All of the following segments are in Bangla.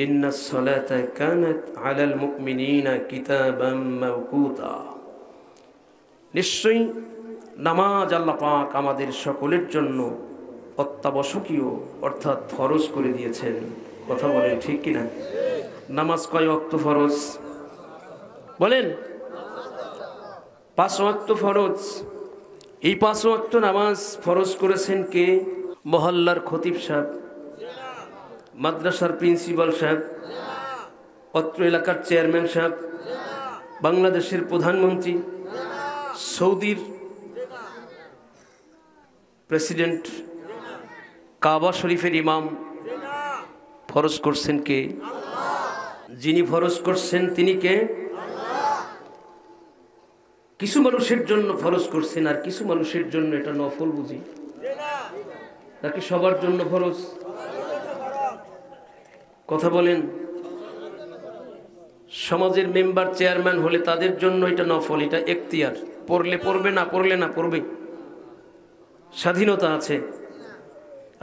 ইন্নাস সালাতা কানাত আলাল মুমিনিনা কিতাবাম মাওকুতা। নিশ্চয়ই নামাজ আল্লাহ পাক আমাদের সকলের জন্য অত্যাবশ্যকীয় অর্থাৎ ফরজ করে দিয়েছেন। কথা বলেন ঠিক কিনা? নামাজ কয় ওয়াক্ত ফরজ বলেন? 5 ওয়াক্ত ফরজ। এই 5 ওয়াক্ত নামাজ ফরজ করেছেন কে? মহল্লার খতিব সাহেব, মাদ্রাসার প্রিন্সিপাল সাহেব, অত্র এলাকার চেয়ারম্যান সাহেব, বাংলাদেশের প্রধানমন্ত্রী, সৌদির প্রেসিডেন্ট, কাবা শরীফের ইমাম। ফরজ করছেন কে? যিনি ফরজ করছেন তিনি কে? কিছু মানুষের জন্য ফরজ করছেন আর কিছু মানুষের জন্য এটা নফল বুঝি, নাকি সবার জন্য ফরজ? কথা বলেন। সমাজের মেম্বার চেয়ারম্যান হলে তাদের জন্য এটা নফল, এটা এখতিয়ার। পড়লে পড়বে, না পড়লে না পড়বে, স্বাধীনতা আছে।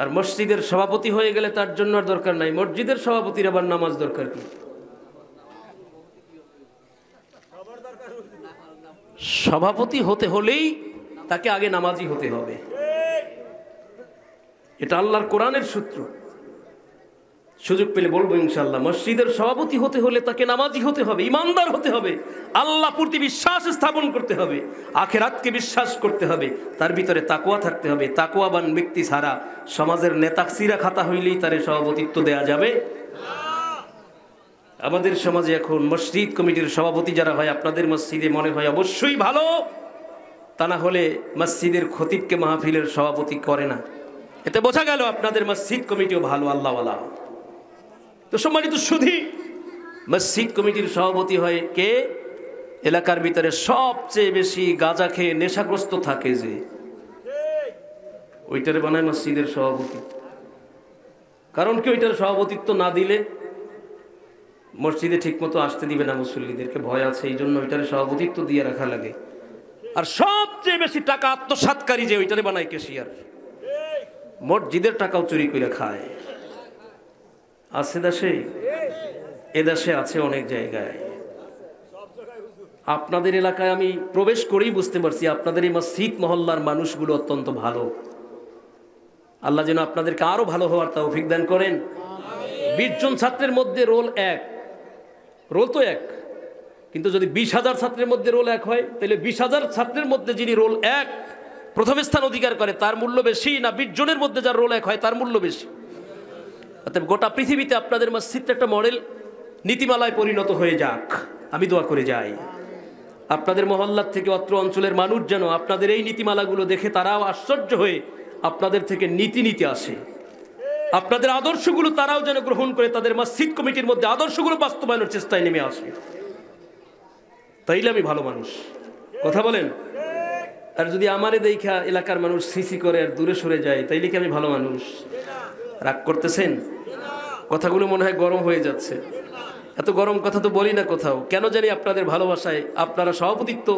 আর মসজিদের সভাপতি হয়ে গেলে তার জন্য আর দরকার নাই। মসজিদের সভাপতির আবার নামাজ দরকার কি? সভাপতি হতে হলেই তাকে আগে নামাজি হতে হবে। এটা আল্লাহর কোরআনের সূত্র। সুযোগ পেলে বলবো ইনশাআল্লাহ। মসজিদের সভাপতি হতে হলে তাকে নামাজি হতে হবে, ইমানদার হতে হবে, আল্লাহ প্রতি বিশ্বাস স্থাপন করতে হবে, আখিরাতকে বিশ্বাস করতে হবে, তার ভিতরে তাকওয়া থাকতে হবে। তাকওয়াবান ব্যক্তি ছাড়া সমাজের নেতাকসিরা খাতা হইলেই তারে সভাপতিত্ব দেয়া যাবে। আমাদের সমাজে এখন মসজিদ কমিটির সভাপতি যারা হয়, আপনাদের মসজিদে মনে হয় অবশ্যই ভালো, তা না হলে মসজিদের খতিবকে মাহফিলের সভাপতি করে না। এতে বোঝা গেল আপনাদের মসজিদ কমিটিও ভালো, আল্লাহওয়ালা। তো সম্মানিত সুধী, মসজিদ কমিটির সভাপতি হয় কে? এলাকার ভিতরে সবচেয়ে বেশি গাঁজা খেয়ে নেশাগ্রস্ত থাকে যে, ওইটারে বানায় মসজিদের সভাপতি। কারণ কি? ওইটার সভাপতিত্ব না দিলে মসজিদে ঠিক মতো আসতে দিবে না, মুসল্লিদেরকে ভয় আছে, এই জন্য ওইটারে সভাপতিত্ব দিয়ে রাখা লাগে। আর সবচেয়ে বেশি টাকা আত্মসাৎকারী যে, ওইটারে বানায় ক্যাশিয়ার। মসজিদের টাকাও চুরি করে খায়। আছে দেশে, এ দেশে আছে অনেক জায়গায়। আপনাদের এলাকায় আমি প্রবেশ করেই বুঝতে পারছি আপনাদের এই মসজিদ মহল্লার মানুষগুলো অত্যন্ত ভালো। আল্লাহ যেন আপনাদেরকে আরো ভালো হওয়ার তৌফিক দান করেন। 20 জন ছাত্রের মধ্যে রোল এক, রোল তো এক, কিন্তু যদি 20,000 ছাত্রের মধ্যে রোল এক হয়, তাহলে 20,000 ছাত্রের মধ্যে যিনি রোল এক প্রথম স্থান অধিকার করে তার মূল্য বেশি, না 20 জনের মধ্যে যার রোল এক হয় তার মূল্য বেশি? অতএব গোটা পৃথিবীতে আপনাদের মসজিদটা একটা মডেল নীতিমালায় পরিণত হয়ে যাক, আমি দোয়া করে যাই। আপনাদের মহল্লার থেকে অত্র অঞ্চলের মানুষ যেন আপনাদের এই নীতিমালাগুলো দেখে তারাও আশ্চর্য হয়ে আপনাদের থেকে নীতি নিতে আসে। আপনাদের আদর্শগুলো তারাও যেন গ্রহণ করে তাদের মসজিদ কমিটির মধ্যে আদর্শগুলো বাস্তবায়নের চেষ্টায় নেমে আসে। তাইলে আমি ভালো মানুষ। কথা বলেন। আর যদি আমারে দেখা এলাকার মানুষ সিসি করে আর দূরে সরে যায়, তাইলে কি আমি ভালো মানুষ? রাগ করতেছেন? কথাগুলো মনে হয় গরম হয়ে যাচ্ছে। এত গরম কথা তো বলি না কোথাও, কেন জানি আপনাদের ভালোবাসায়, আপনারা সভাপতিত্ব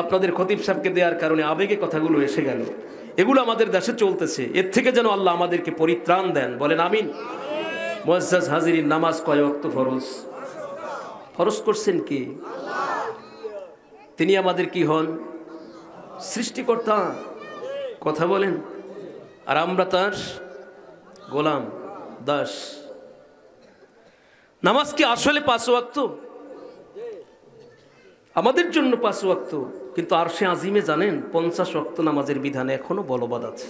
আপনাদের খতিব সাহেবকে দেওয়ার কারণে আবেগে কথাগুলো এসে গেল। এগুলো আমাদের দেশে চলতেছে, এর থেকে যেন আল্লাহ আমাদেরকে পরিত্রাণ দেন, বলেন আমিন। মুআজ্জাজ হাজিরিন, নামাজ কয় ওয়াক্ত ফরজ? ফরজ করছেন কি? তিনি আমাদের কি হন? সৃষ্টিকর্তা। কথা বলেন। আর আমরা তার গোলাম, দাস। নামাজ কি আসলে 5 ওয়াক্ত? আমাদের জন্য 5 ওয়াক্ত, কিন্তু আরশে আজিমে জানেন 50 ওয়াক্ত নামাজের বিধান এখনো বলবৎ আছে।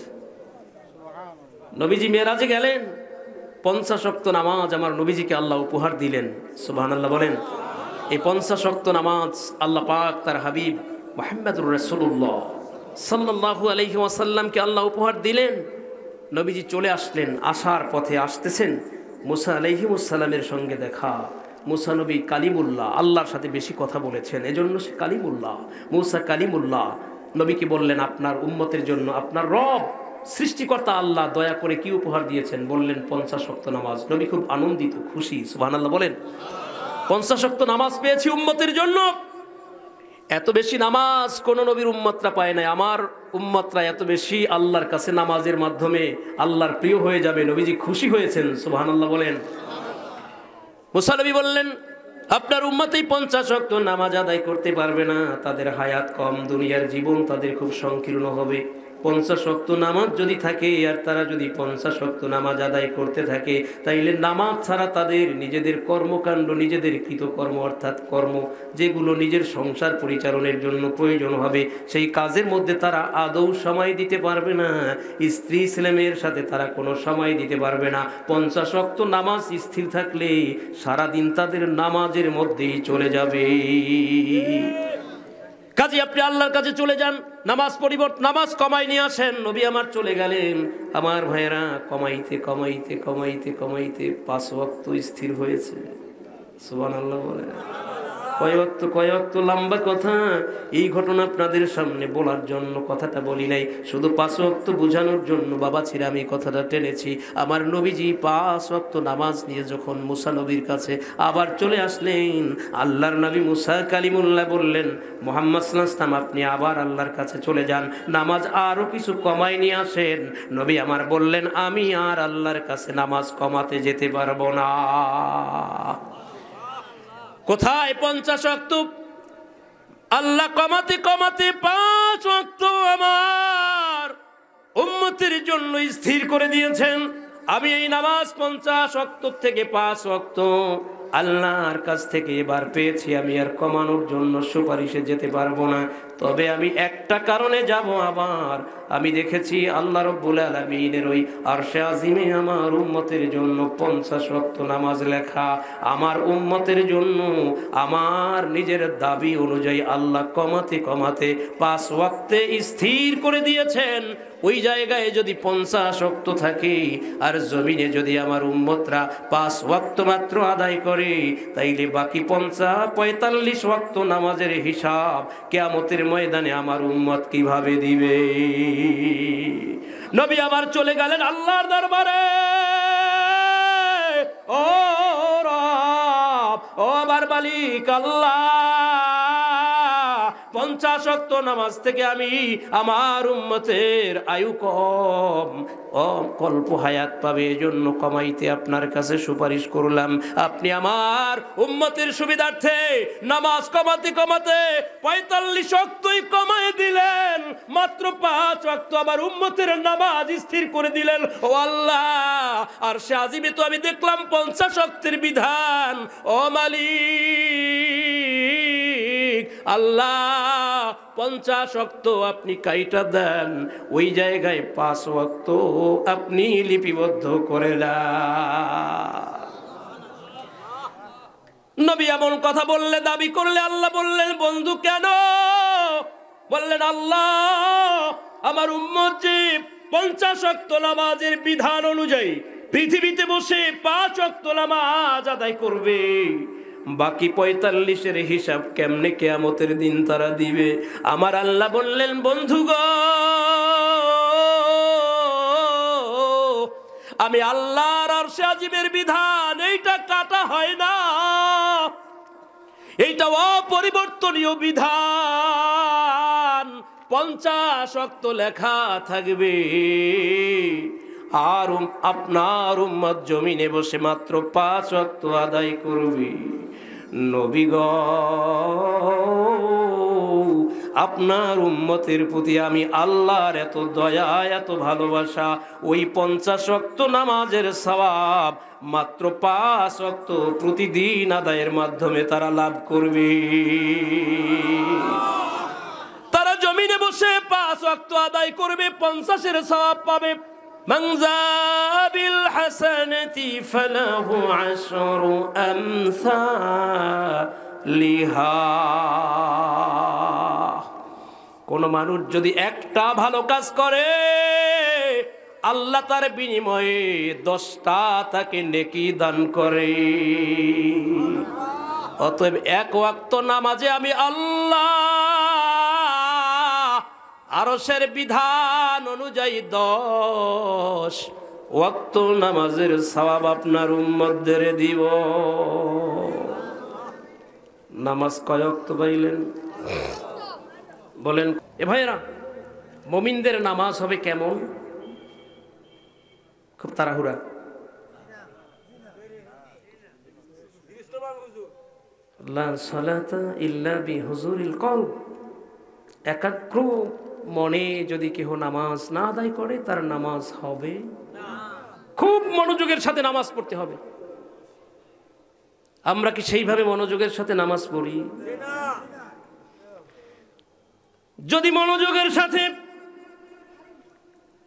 নবীজি মেরাজে গেলেন, 50 ওয়াক্ত নামাজ আমার নবীজিকে আল্লাহ উপহার দিলেন। সুবহানাল্লাহ বলেন। এই 50 ওয়াক্ত নামাজ আল্লাহ পাক তার হাবিব মুহাম্মদুর রাসূলুল্লাহ সাল্লাল্লাহু আলাইহি ওয়াসাল্লামকে আল্লাহ উপহার দিলেন। নবীজি চলে আসলেন, আসার পথে আসতেছেন, মুসা আলাইহিমুসসালামের সঙ্গে দেখা। মুসা নবী কালিমুল্লাহ, আল্লাহর সাথে বেশি কথা বলেছেন, এজন্য সে কালিমুল্লাহ। মুসা কালিমুল্লাহ। নবীকে বললেন, আপনার উম্মতের জন্য আপনার রব সৃষ্টিকর্তা আল্লাহ দয়া করে কি উপহার দিয়েছেন? বললেন 50 ওয়াক্ত নামাজ। নবী খুব আনন্দিত, খুশি। সুবহানাল্লাহ বলেন। 50 ওয়াক্ত নামাজ পেয়েছি উম্মতের জন্য। এত বেশি নামাজ কোন নবীর উম্মতরা পায় নাই। আমার উম্মতরা এত বেশি আল্লাহর কাছে নামাজের মাধ্যমে আল্লাহর প্রিয় হয়ে যাবে। নবীজি খুশি হয়েছেন। সুবহানাল্লাহ বলেন। মুসা নবী বললেন, আপনার উম্মতেই 50 ওয়াক্ত নামাজ আদায় করতে পারবে না, তাদের হায়াত কম, দুনিয়ার জীবন তাদের খুব সংকীর্ণ হবে। 50 ওয়াক্ত নামাজ যদি থাকে আর তারা যদি 50 ওয়াক্ত নামাজ আদায় করতে থাকে, তাইলে নামাজ ছাড়া তাদের নিজেদের কর্মকাণ্ড, নিজেদের কৃতকর্ম অর্থাৎ কর্ম যেগুলো নিজের সংসার পরিচালনের জন্য প্রয়োজন হবে, সেই কাজের মধ্যে তারা আদৌ সময় দিতে পারবে না। স্ত্রী ছেলেমেয়ের সাথে তারা কোনো সময় দিতে পারবে না। 50 ওয়াক্ত নামাজ স্থির থাকলে সারাদিন তাদের নামাজের মধ্যেই চলে যাবে। কাজে আপনি আল্লাহর কাছে চলে যান, নামাজ নামাজ কমাই নিয়ে আসেন। নবী আমার চলে গেলেন। আমার ভাইয়েরা, কমাইতে কমাইতে কমাইতে কমাইতে 5 ওয়াক্ত স্থির হয়েছে। সুবহানাল্লাহ বলে। কয় ওয়াক্ত লম্বা কথা, এই ঘটনা আপনাদের সামনে বলার জন্য কথাটা বলি নাই, শুধু 5 ওয়াক্ত বোঝানোর জন্য বাবা ছিলাম এই কথাটা টেনেছি। আমার নবীজি 5 ওয়াক্ত নামাজ নিয়ে যখন মুসা নবীর কাছে আবার চলে আসলেন, আল্লাহর নবী মুসা কালিমুল্লাহ বললেন, মুহাম্মদ সাল্লাল্লাহু আলাইহি ওয়াসাল্লাম আপনি আবার আল্লাহর কাছে চলে যান, নামাজ আরো কিছু কমাই নিয়ে আসেন। নবী আমার বললেন, আমি আর আল্লাহর কাছে নামাজ কমাতে যেতে পারবো না। কোথায় 50 ওয়াক্ত? আল্লাহ কমাতে কমাতে 5 ওয়াক্ত আমার উম্মতের জন্য স্থির করে দিয়েছেন। আমি এই নামাজ 50 ওয়াক্ত থেকে 5 ওয়াক্ত আল্লাহর কাছ থেকে এবার পেয়েছি, আমি আর কমানোর জন্য সুপারিশে যেতে পারবো না। তবে আমি একটা কারণে যাব, আবার আমি দেখেছি আল্লাহ রাব্বুল আলামিনের ওই আরশে আজিমে আমার উম্মতের জন্য 50 ওয়াক্ত নামাজ লেখা। আমার উম্মতের জন্য আমার নিজের দাবি অনুযায়ী আল্লাহ কমাতে কমাতে 5 ওয়াক্তে স্থির করে দিয়েছেন। ওই জায়গায় যদি 50 ওয়াক্ত থাকে আর জমিনে যদি আমার উম্মতরা 5 ওয়াক্ত মাত্র আদায় করে, তাইলে বাকি 45 ওয়াক্ত নামাজের হিসাব কিয়ামতের ময়দানে আমার উম্মত কিভাবে দিবে? নবী আবার চলে গেলেন আল্লাহর দরবারে। ও রব, ও আমার মালিক আল্লাহ, 50 ওয়াক্ত নামাজ থেকে আমি আমার উম্মতের আয়ু কম, অল্প হায়াত পাবে, এজন্য কমাইতে আপনার কাছে সুপারিশ করলাম। আপনি আমার উম্মতের সুবিধার্থে নামাজ কমাতে কমাতে 45 ওয়াক্তই কমাই দিলেন, মাত্র 5 ওয়াক্ত আমার উম্মতের নামাজ স্থির করে দিলেন। ও আল্লাহ, আর সে আজিমে তো আমি দেখলাম 50 ওয়াক্তের বিধান। ও মালিক আল্লাহ, 50 ওয়াক্ত আপনি কাইটা দেন, ওই জায়গায় 5 ওয়াক্ত আপনি লিপিবদ্ধ করে দেন। নবী এমন কথা বললে, দাবি করলে, আল্লাহ বললেন, বন্ধু কেন? বললেন, আল্লাহ আমার উম্মত যে 50 ওয়াক্ত নামাজের বিধান অনুযায়ী পৃথিবীতে বসে 5 ওয়াক্ত নামাজ আদায় করবে, বাকি 45-এর হিসাব কেমনে কিয়ামতের দিন তারা দিবে? আমার আল্লাহ বললেন, বন্ধু গো, আমি আল্লাহর আরশে আজিমের বিধান এইটা কাটা হয় না, এইটা অপরিবর্তনীয় বিধান। 50 ওয়াক্ত লেখা থাকবে, আর আপনার উম্মত জমিনে বসে মাত্র 5 ওয়াক্ত আদায় করবে। নবী গো, আপনার উম্মতের প্রতি আমি আল্লাহর এত দয়া, এত ভালোবাসা, ওই 50 ওয়াক্ত নামাজের সওয়াব মাত্র 5 ওয়াক্ত প্রতিদিন আদায়ের মাধ্যমে তারা লাভ করবে। তারা জমিনে বসে 5 ওয়াক্ত আদায় করবে, 50-এর সওয়াব পাবে। من ذا بالحسنة فله 10 أمثالها। কোন মানুষ যদি একটা ভালো কাজ করে, আল্লাহ তার বিনিময়ে 10টা তাকে নেকি দান করে। অতএব 1 ওয়াক্ত নামাজে আমি আল্লাহ আরশের বিধান অনুযায়ী 10 ওয়াক্ত নামাজের সওয়াব আপনার উম্মতদের দিব। নামাজ কয় ওয়াক্ত পাইলেন বলেন? এ ভাইরা, মুমিনদের নামাজ হবে কেমন? খুব তাড়াহুড়া। লা সালাতা ইল্লা বিহুজুরিল কলব, একাগ্র মনে যদি কেহ নামাজ না আদায় করে তার নামাজ হবে না। খুব মনোযোগের সাথে নামাজ পড়তে হবে। আমরা কি সেইভাবে মনোযোগের সাথে নামাজ পড়ি? যদি মনোযোগের সাথে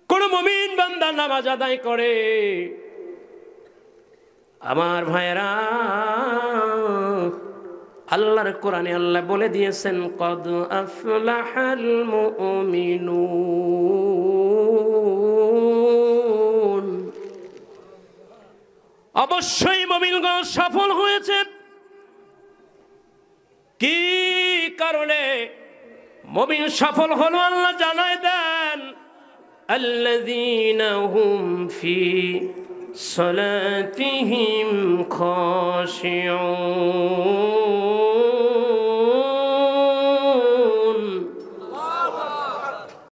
কোন মুমিন বান্দা নামাজ আদায় করে, আমার ভাইয়েরা, আল্লাহর কোরআনে আল্লাহ বলে দিয়েছেন কদ আফলাহাল মুমিনুন, অবশ্যই মুমিনগণ সফল হয়েছে। কি কারণে মুমিন সফল হলো আল্লাহ জানায় দেন, আল্লাযীনা হুম ফি সালাতিহিম খাশিউন,